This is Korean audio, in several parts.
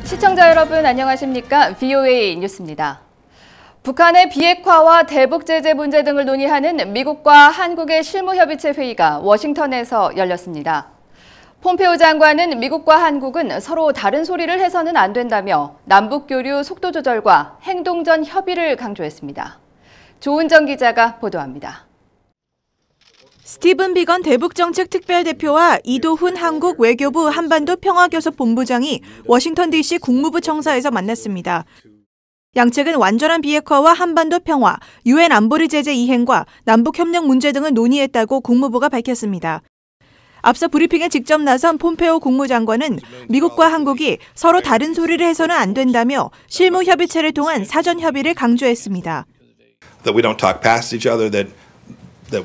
시청자 여러분 안녕하십니까? VOA 뉴스입니다. 북한의 비핵화와 대북 제재 문제 등을 논의하는 미국과 한국의 실무협의체 회의가 워싱턴에서 열렸습니다. 폼페오 장관은 미국과 한국은 서로 다른 소리를 해서는 안 된다며 남북 교류 속도 조절과 행동전 협의를 강조했습니다. 조은정 기자가 보도합니다. 스티븐 비건 대북정책 특별대표와 이도훈 한국 외교부 한반도 평화교섭 본부장이 워싱턴 DC 국무부 청사에서 만났습니다. 양측은 완전한 비핵화와 한반도 평화, 유엔 안보리 제재 이행과 남북협력 문제 등을 논의했다고 국무부가 밝혔습니다. 앞서 브리핑에 직접 나선 폼페오 국무장관은 미국과 한국이 서로 다른 소리를 해서는 안 된다며 실무협의체를 통한 사전 협의를 강조했습니다. That we don't talk past each other, that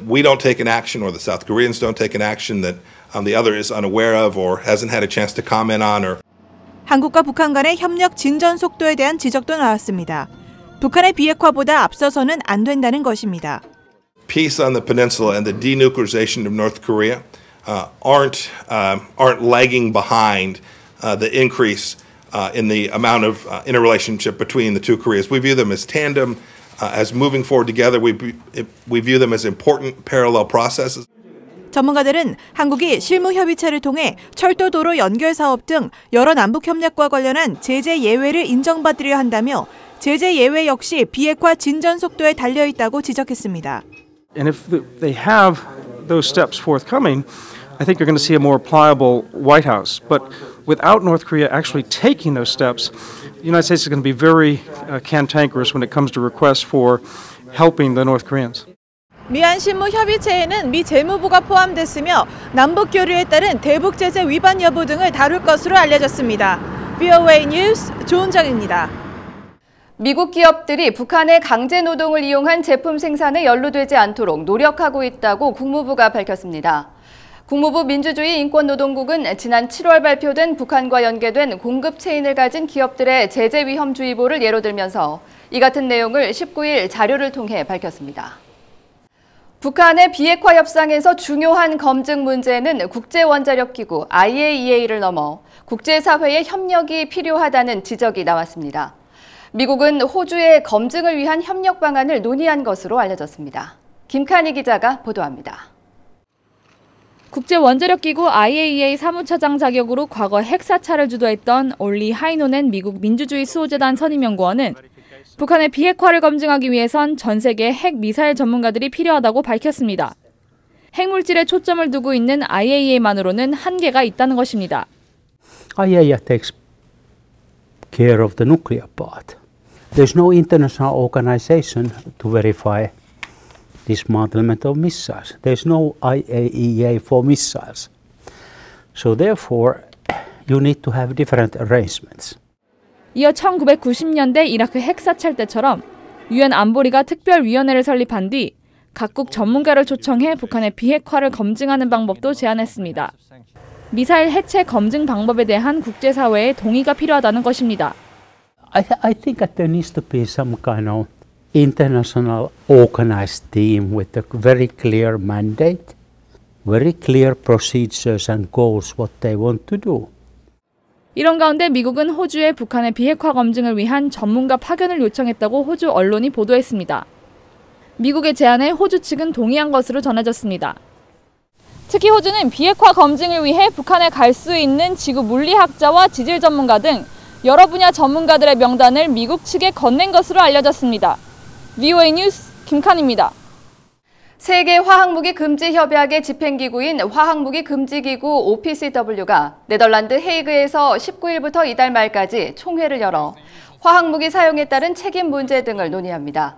we don't take an action or the South Koreans don't take an action that the other is unaware of or hasn't had a chance to comment on. 한국과 북한 간의 협력 진전 속도에 대한 지적도 나왔습니다. 북한의 비핵화보다 앞서서는 안 된다는 것입니다. Peace on the peninsula and the denuclearization of North Korea aren't lagging behind the increase in the amount of interrelationship between the two Koreas. We view them as tandem. As moving forward together, we view them as important parallel processes. 전문가들은 한국이 실무협의체를 통해 철도 도로 연결 사업 등 여러 남북 협력과 관련한 제재 예외를 인정받으려 한다며 제재 예외 역시 비핵화 진전 속도에 달려 있다고 지적했습니다. And if they have those steps forthcoming, I think you're going to see a more pliable White House. But without North Korea actually taking those steps, the United States is going to be very cantankerous when it comes to requests for helping the North Koreans. 미한 실무 협의체에는 미 재무부가 포함됐으며 남북 교류에 따른 대북 제재 위반 여부 등을 다룰 것으로 알려졌습니다. VOA 뉴스 조은정입니다. 미국 기업들이 북한의 강제 노동을 이용한 제품 생산에 연루되지 않도록 노력하고 있다고 국무부가 밝혔습니다. 국무부 민주주의 인권노동국은 지난 7월 발표된 북한과 연계된 공급 체인을 가진 기업들의 제재 위험주의보를 예로 들면서 이 같은 내용을 19일 자료를 통해 밝혔습니다. 북한의 비핵화 협상에서 중요한 검증 문제는 국제원자력기구 IAEA를 넘어 국제사회의 협력이 필요하다는 지적이 나왔습니다. 미국은 호주의 검증을 위한 협력 방안을 논의한 것으로 알려졌습니다. 김칸희 기자가 보도합니다. 국제원자력기구 IAEA 사무처장 자격으로 과거 핵사찰을 주도했던 올리 하이노넨 미국 민주주의 수호재단 선임연구원은 북한의 비핵화를 검증하기 위해선 전 세계 핵미사일 전문가들이 필요하다고 밝혔습니다. 핵물질에 초점을 두고 있는 IAEA만으로는 한계가 있다는 것입니다. IAEA takes care of the nuclear part. There's no international organization to verify dismantlement of missiles. There's no IAEA for missiles. So therefore, you need to have different arrangements. 이어 1990년대 이라크 핵사찰 때처럼 유엔 안보리가 특별위원회를 설립한 뒤 각국 전문가를 초청해 북한의 비핵화를 검증하는 방법도 제안했습니다. 미사일 해체 검증 방법에 대한 국제사회의 동의가 필요하다는 것입니다. I think that there needs to be some kind of international organized team with a very clear mandate, very clear procedures and goals what they want to do. 이런 가운데 미국은 호주에 북한의 비핵화 검증을 위한 전문가 파견을 요청했다고 호주 언론이 보도했습니다. 미국의 제안에 호주 측은 동의한 것으로 전해졌습니다. 특히 호주는 비핵화 검증을 위해 북한에 갈 수 있는 지구 물리학자와 지질 전문가 등 여러 분야 전문가들의 명단을 미국 측에 건넨 것으로 알려졌습니다. VOA 뉴스 김칸입니다. 세계 화학무기 금지 협약의 집행기구인 화학무기 금지기구 OPCW가 네덜란드 헤이그에서 19일부터 이달 말까지 총회를 열어 화학무기 사용에 따른 책임 문제 등을 논의합니다.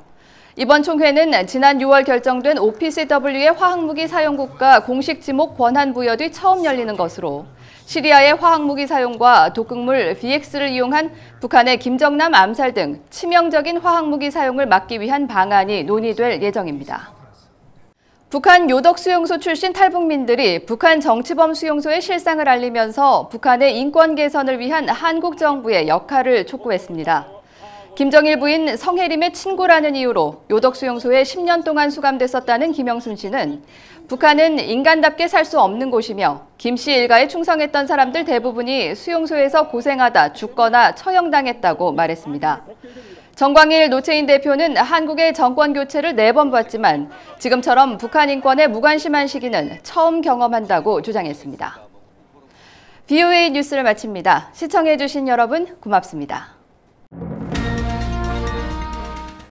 이번 총회는 지난 6월 결정된 OPCW의 화학무기 사용국가 공식 지목 권한 부여 뒤 처음 열리는 것으로 시리아의 화학무기 사용과 독극물 VX를 이용한 북한의 김정남 암살 등 치명적인 화학무기 사용을 막기 위한 방안이 논의될 예정입니다. 북한 요덕 수용소 출신 탈북민들이 북한 정치범 수용소의 실상을 알리면서 북한의 인권 개선을 위한 한국 정부의 역할을 촉구했습니다. 김정일 부인 성혜림의 친구라는 이유로 요덕수용소에 10년 동안 수감됐었다는 김영순 씨는 북한은 인간답게 살 수 없는 곳이며 김 씨 일가에 충성했던 사람들 대부분이 수용소에서 고생하다 죽거나 처형당했다고 말했습니다. 정광일 노채인 대표는 한국의 정권 교체를 4번 봤지만 지금처럼 북한 인권에 무관심한 시기는 처음 경험한다고 주장했습니다. VOA 뉴스를 마칩니다. 시청해주신 여러분 고맙습니다.